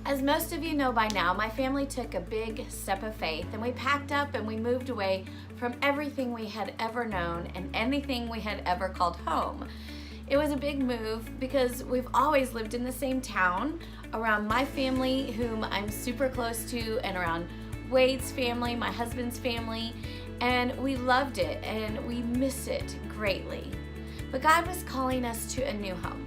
As most of you know by now, my family took a big step of faith and we packed up and we moved away from everything we had ever known and anything we had ever called home. It was a big move because we've always lived in the same town around my family, whom I'm super close to, and around Wade's family, my husband's family, and we loved it and we miss it greatly. But God was calling us to a new home,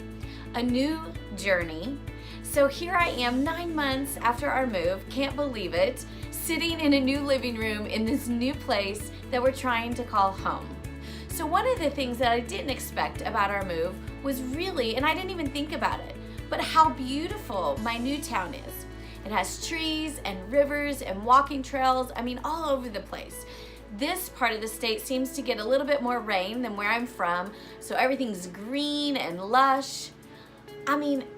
a new journey. So here I am 9 months after our move, can't believe it, sitting in a new living room in this new place that we're trying to call home. So one of the things that I didn't expect about our move was really, and I didn't even think about it, but how beautiful my new town is. It has trees and rivers and walking trails, all over the place. This part of the state seems to get a little bit more rain than where I'm from, so everything's green and lush.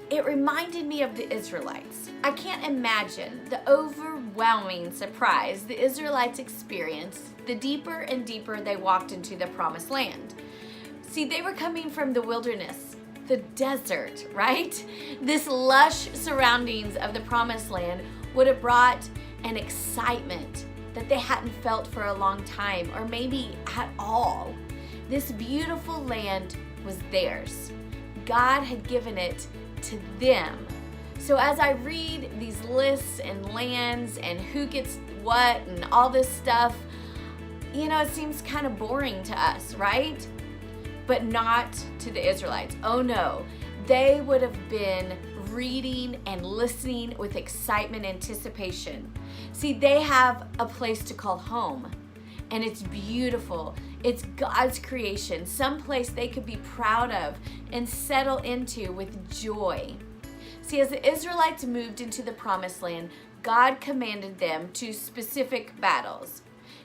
It reminded me of the Israelites. I can't imagine the overwhelming surprise the Israelites experienced the deeper and deeper they walked into the promised land. See, they were coming from the wilderness, the desert, right? This lush surroundings of the promised land would have brought an excitement that they hadn't felt for a long time, or maybe at all. This beautiful land was theirs. God had given it to them. So as I read these lists and lands and who gets what and all this stuff, it seems kind of boring to us, right? But not to the Israelites. Oh no, they would have been reading and listening with excitement, anticipation. See, they have a place to call home, and it's beautiful. It's God's creation, someplace they could be proud of and settle into with joy. See, as the Israelites moved into the promised land, God commanded them to specific battles.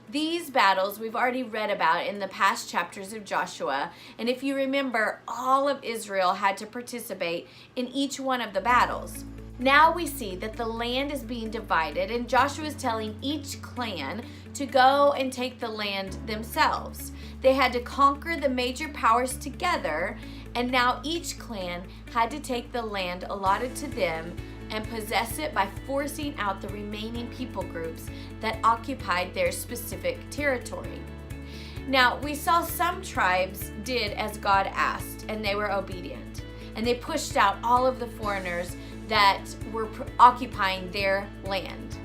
These battles we've already read about in the past chapters of Joshua, and if you remember, all of Israel had to participate in each one of the battles. Now we see that the land is being divided, and Joshua is telling each clan to go and take the land themselves. They had to conquer the major powers together, and now each clan had to take the land allotted to them and possess it by forcing out the remaining people groups that occupied their specific territory. Now, we saw some tribes did as God asked, and they were obedient, and they pushed out all of the foreigners that were occupying their land.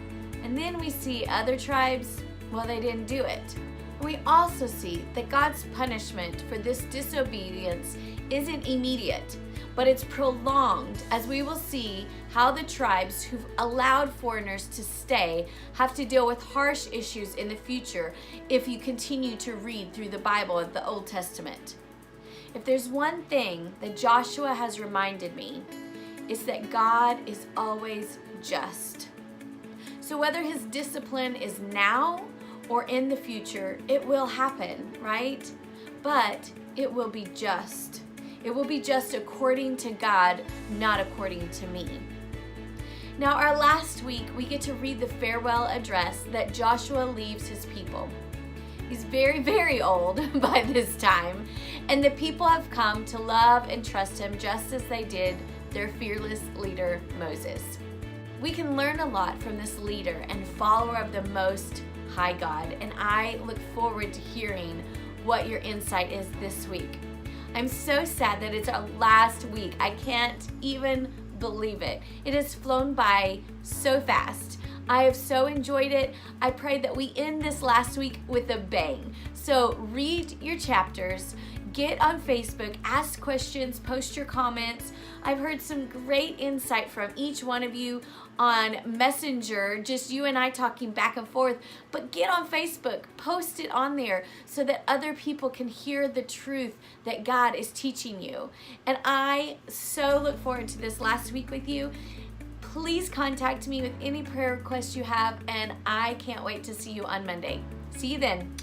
And then we see other tribes, they didn't do it. And we also see that God's punishment for this disobedience isn't immediate, but it's prolonged, as we will see how the tribes who've allowed foreigners to stay have to deal with harsh issues in the future if you continue to read through the Bible of the Old Testament. If there's one thing that Joshua has reminded me, it's that God is always just. So whether his discipline is now or in the future, it will happen, right? But it will be just. It will be just according to God, not according to me. Now, our last week, we get to read the farewell address that Joshua leaves his people. He's very, very old by this time, and the people have come to love and trust him just as they did their fearless leader, Moses. We can learn a lot from this leader and follower of the Most High God, and I look forward to hearing what your insight is this week. I'm so sad that it's our last week. I can't even believe it. It has flown by so fast. I have so enjoyed it. I pray that we end this last week with a bang. So read your chapters, get on Facebook, ask questions, post your comments. I've heard some great insight from each one of you on Messenger, just you and I talking back and forth. But get on Facebook, post it on there so that other people can hear the truth that God is teaching you. And I so look forward to this last week with you. Please contact me with any prayer requests you have, and I can't wait to see you on Monday. See you then.